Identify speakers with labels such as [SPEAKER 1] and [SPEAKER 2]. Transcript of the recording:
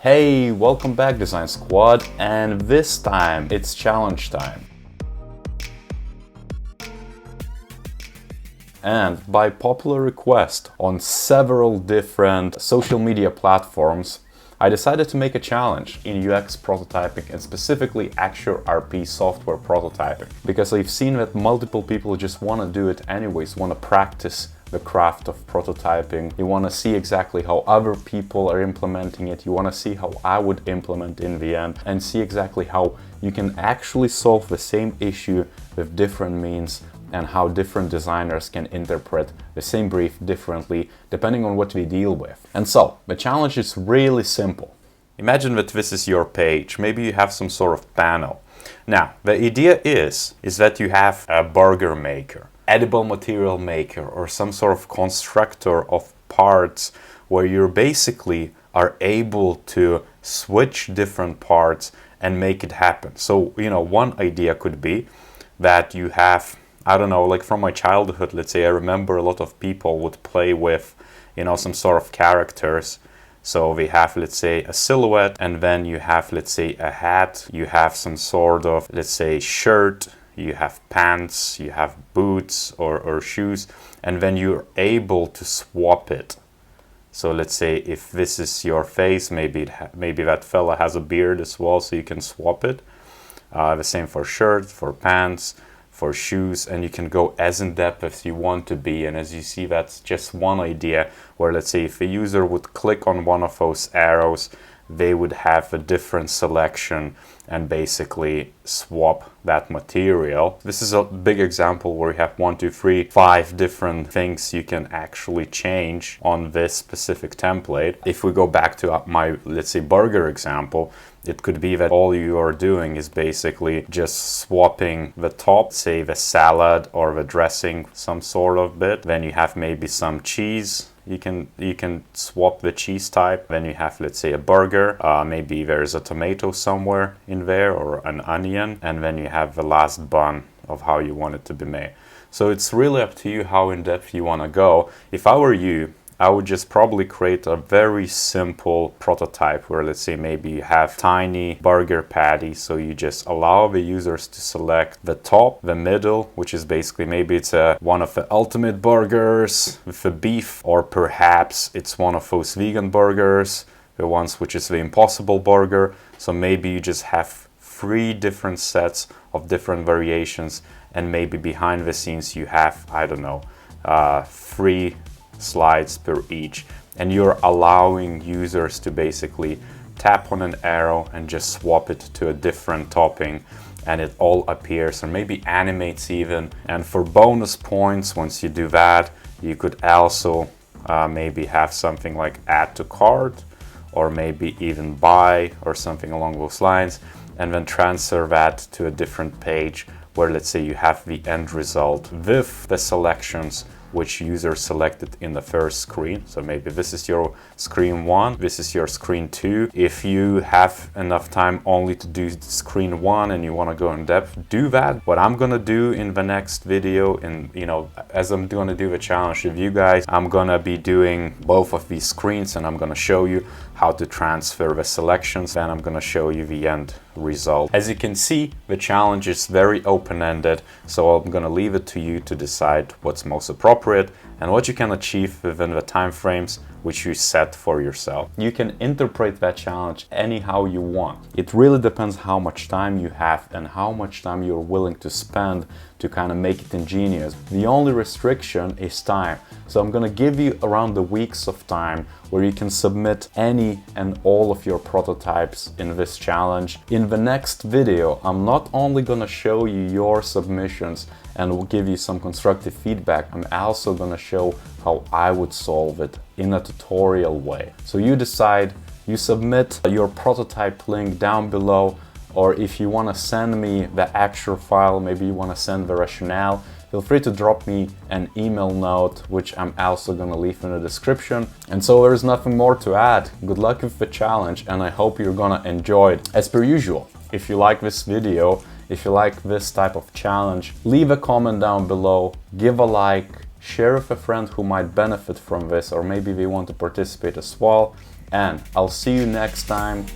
[SPEAKER 1] Hey, welcome back Design Squad, and this time it's challenge time. And by popular request on several different social media platforms, I decided to make a challenge in UX prototyping and specifically Axure RP software prototyping. Because I've seen that multiple people just want to do it anyways, want to practice the craft of prototyping. You want to see exactly how other people are implementing it. You want to see how I would implement in the end and see exactly how you can actually solve the same issue with different means and how different designers can interpret the same brief differently depending on what we deal with. And so, the challenge is really simple. Imagine that this is your page. Maybe you have some sort of panel. Now, the idea is that you have a burger maker, edible material maker, or some sort of constructor of parts where you basically are able to switch different parts and make it happen. So, one idea could be that you have, I don't know, like from my childhood, let's say, I remember a lot of people would play with, some sort of characters. So we have, let's say, a silhouette, and then you have, let's say, a hat, you have some sort of, let's say, shirt, you have pants, you have boots or shoes, and then you're able to swap it. So let's say if this is your face, maybe that fella has a beard as well, so you can swap it. The same for shirt, for pants, for shoes, and you can go as in depth as you want to be. And as you see, that's just one idea where, let's say, if a user would click on one of those arrows, they would have a different selection and basically swap that material. This is a big example where you have 1, 2, 3, 5 different things you can actually change on this specific template. If we go back to my, let's say, burger example, it could be that all you are doing is basically just swapping the top, say the salad or the dressing, some sort of bit. Then you have maybe some cheese. You can swap the cheese type. Then you have, let's say, a burger. Maybe there's a tomato somewhere in there or an onion. And then you have the last bun of how you want it to be made. So it's really up to you how in depth you want to go. If I were you, I would just probably create a very simple prototype where, let's say, maybe you have tiny burger patties. So you just allow the users to select the top, the middle, which is basically maybe it's one of the ultimate burgers with the beef, or perhaps it's one of those vegan burgers, the ones which is the impossible burger. So maybe you just have 3 different sets of different variations, and maybe behind the scenes you have, I don't know, 3 slides per each, and you're allowing users to basically tap on an arrow and just swap it to a different topping, and it all appears or maybe animates even. And for bonus points, once you do that, you could also maybe have something like add to cart, or maybe even buy, or something along those lines, and then transfer that to a different page where, let's say, you have the end result with the selections which user selected in the first screen. So maybe this is your screen 1, this is your screen 2. If you have enough time only to do screen 1 and you want to go in depth, do that. What I'm gonna do in the next video, and as I'm gonna do the challenge with you guys, I'm gonna be doing both of these screens, and I'm gonna show you how to transfer the selections, and I'm gonna show you the end result. As you can see, the challenge is very open-ended, so I'm gonna leave it to you to decide what's most appropriate and what you can achieve within the time frames which you set for yourself. You can interpret that challenge anyhow you want. It really depends how much time you have and how much time you're willing to spend to kind of make it ingenious. The only restriction is time. So I'm gonna give you around the weeks of time where you can submit any and all of your prototypes in this challenge. In the next video, I'm not only gonna show you your submissions and will give you some constructive feedback, I'm also gonna show how I would solve it in a tutorial way. So you decide, you submit your prototype link down below, or if you want to send me the Axure file, maybe you want to send the rationale, feel free to drop me an email note, which I'm also going to leave in the description. And so there's nothing more to add. Good luck with the challenge, and I hope you're gonna enjoy it. As per usual, if you like this video, if you like this type of challenge, leave a comment down below, give a like, share with a friend who might benefit from this, or maybe they want to participate as well. and I'll see you next time.